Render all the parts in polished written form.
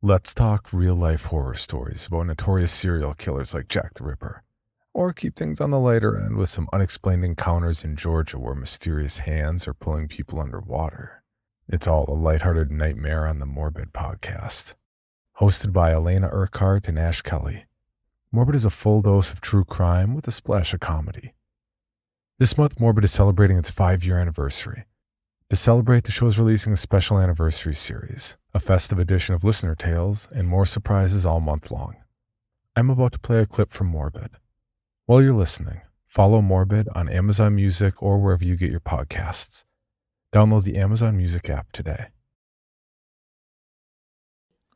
Let's talk real-life horror stories about notorious serial killers like Jack the Ripper. Or keep things on the lighter end with some unexplained encounters in Georgia where mysterious hands are pulling people underwater. It's all a lighthearted nightmare on the Morbid podcast. Hosted by Elena Urquhart and Ash Kelly, Morbid is a full dose of true crime with a splash of comedy. This month, Morbid is celebrating its 5-year anniversary. To celebrate, the show is releasing a special anniversary series, a festive edition of listener tales, and more surprises all month long. I'm about to play a clip from Morbid. While you're listening, follow Morbid on Amazon Music or wherever you get your podcasts. Download the Amazon Music app today.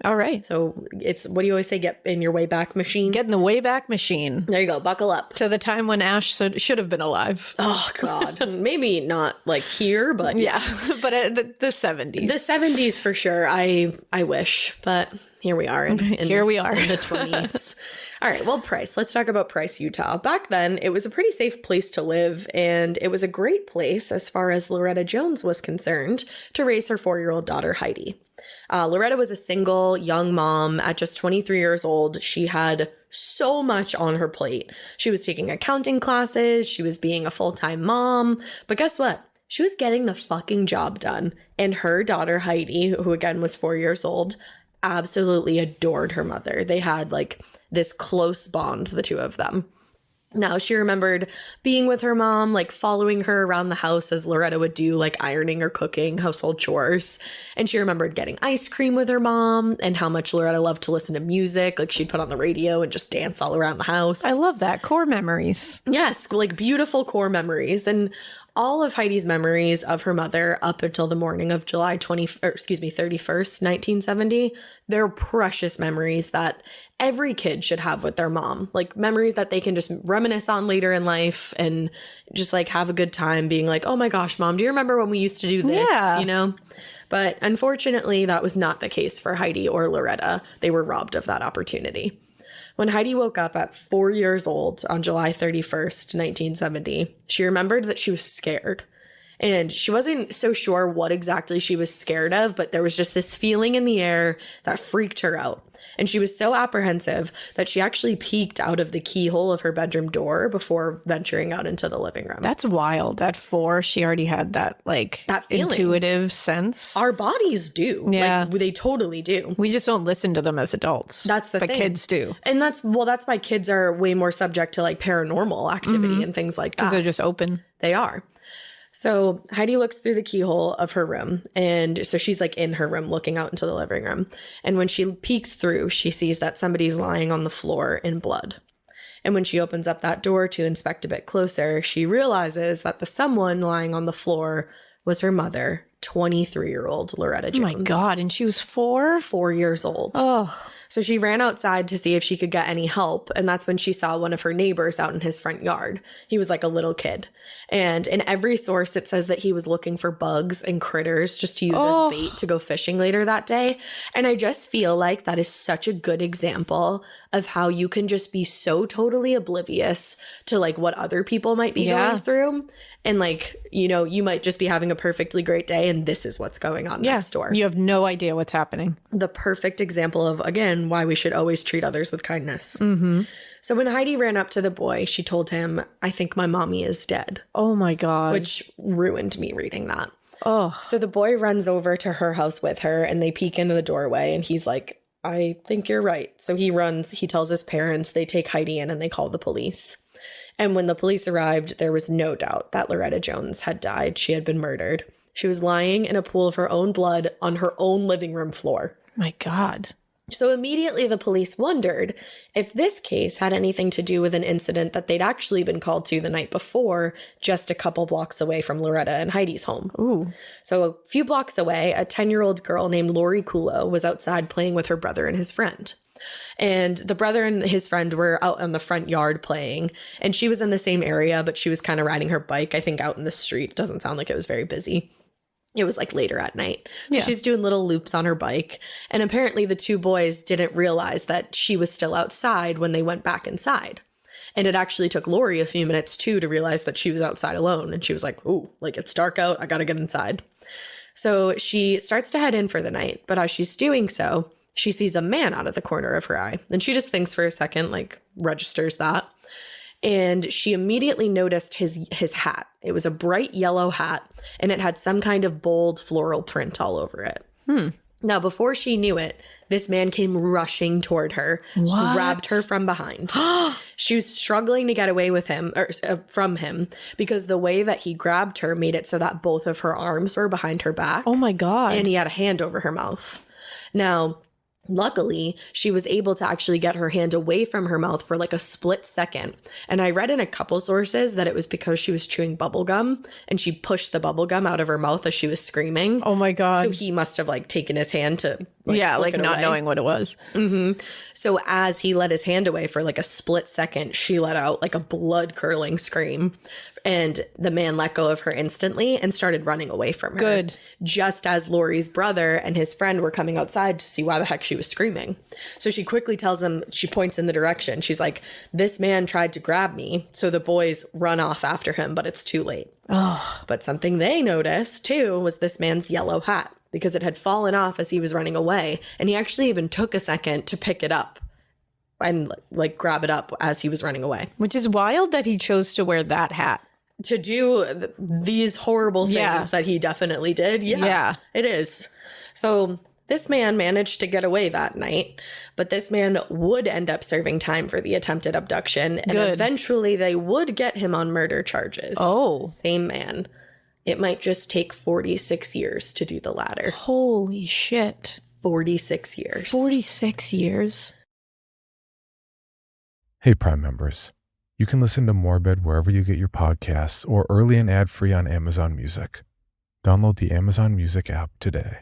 All right. So it's, what do you always say? Get in your Wayback Machine? Get in the Wayback Machine. There you go. Buckle up. To the time when Ash should have been alive. Oh, God. Maybe not like here, but yeah. But the 70s. The 70s for sure. I wish. But here we are. Here we are. In the 20s. All right. Well, Price. Let's talk about Price, Utah. Back then, it was a pretty safe place to live, and it was a great place as far as Loretta Jones was concerned to raise her 4-year-old daughter, Heidi. Loretta was a single young mom at just 23 years old. She had so much on her plate. She was taking accounting classes. She was being a full-time mom. But guess what? She was getting the fucking job done. And her daughter, Heidi, who again was 4 years old, absolutely adored her mother. They had like this close bond, the two of them. Now, she remembered being with her mom, like following her around the house as Loretta would do, like ironing or cooking, household chores. And she remembered getting ice cream with her mom and how much Loretta loved to listen to music. Like she'd put on the radio and just dance all around the house. I love that. Core memories. Yes, like beautiful core memories. And all of Heidi's memories of her mother up until the morning of July 31st, 1970, they're precious memories that every kid should have with their mom. Like memories that they can just reminisce on later in life and just like have a good time being like, oh my gosh, Mom, do you remember when we used to do this? Yeah. You know? But unfortunately, that was not the case for Heidi or Loretta. They were robbed of that opportunity. When Heidi woke up at 4 years old on July 31st, 1970, she remembered that she was scared. And she wasn't so sure what exactly she was scared of, but there was just this feeling in the air that freaked her out. And she was so apprehensive that she actually peeked out of the keyhole of her bedroom door before venturing out into the living room. That's wild. At 4, she already had that intuitive sense. Our bodies do. Yeah. Like, they totally do. We just don't listen to them as adults. That's the thing. But kids do. And that's why kids are way more subject to like paranormal activity and things like that. Because they're just open. They are. So Heidi looks through the keyhole of her room, and so she's like in her room looking out into the living room. And when she peeks through, she sees that somebody's lying on the floor in blood. And when she opens up that door to inspect a bit closer, she realizes that the someone lying on the floor was her mother, 23-year-old Loretta Jones. Oh my God, and she was 4? 4 years old. Oh. So she ran outside to see if she could get any help, and that's when she saw one of her neighbors out in his front yard. He was like a little kid. And in every source, it says that he was looking for bugs and critters just to use as bait to go fishing later that day. And I just feel like that is such a good example of how you can just be so totally oblivious to like what other people might be going through. And like, you know, you might just be having a perfectly great day and this is what's going on next door. You have no idea what's happening. The perfect example of, again, why we should always treat others with kindness. Mm-hmm. So when Heidi ran up to the boy, she told him, I think my mommy is dead. Oh my God. Which ruined me reading that. Oh. So the boy runs over to her house with her and they peek into the doorway and he's like, I think you're right. So he runs, he tells his parents, they take Heidi in and they call the police. And when the police arrived, there was no doubt that Loretta Jones had died. She had been murdered. She was lying in a pool of her own blood on her own living room floor. My God. So immediately the police wondered if this case had anything to do with an incident that they'd actually been called to the night before, just a couple blocks away from Loretta and Heidi's home. Ooh. So a few blocks away, a 10-year-old girl named Lori Kulo was outside playing with her brother and his friend. And the brother and his friend were out on the front yard playing, and she was in the same area, but she was kind of riding her bike, I think, out in the street. It doesn't sound like it was very busy. It was like later at night. So she's doing little loops on her bike. And apparently the two boys didn't realize that she was still outside when they went back inside. And it actually took Lori a few minutes too to realize that she was outside alone. And she was like, ooh, like it's dark out. I got to get inside. So she starts to head in for the night. But as she's doing so, she sees a man out of the corner of her eye. And she just thinks for a second, like registers that. And she immediately noticed his hat. It was a bright yellow hat, and it had some kind of bold floral print all over it. Now, before she knew it, this man came rushing toward her, grabbed her from behind. She was struggling to get away with him or from him because the way that he grabbed her made it so that both of her arms were behind her back. Oh my God. And he had a hand over her mouth. Now, luckily, she was able to actually get her hand away from her mouth for like a split second. And I read in a couple sources that it was because she was chewing bubble gum and she pushed the bubble gum out of her mouth as she was screaming. Oh my God. So he must have like taken his hand to like not knowing what it was. So as he let his hand away for like a split second, she let out like a blood curdling scream. And the man let go of her instantly and started running away from her. Good. Just as Lori's brother and his friend were coming outside to see why the heck she was screaming. So she quickly tells them, she points in the direction. She's like, this man tried to grab me. So the boys run off after him, but it's too late. But something they noticed too was this man's yellow hat because it had fallen off as he was running away. And he actually even took a second to pick it up and like grab it up as he was running away. Which is wild that he chose to wear that hat. To do these horrible things that he definitely did. Yeah, it is. So this man managed to get away that night, but this man would end up serving time for the attempted abduction. And eventually they would get him on murder charges. Oh. Same man. It might just take 46 years to do the latter. Holy shit. 46 years. 46 years. Hey, Prime members. You can listen to Morbid wherever you get your podcasts or early and ad-free on Amazon Music. Download the Amazon Music app today.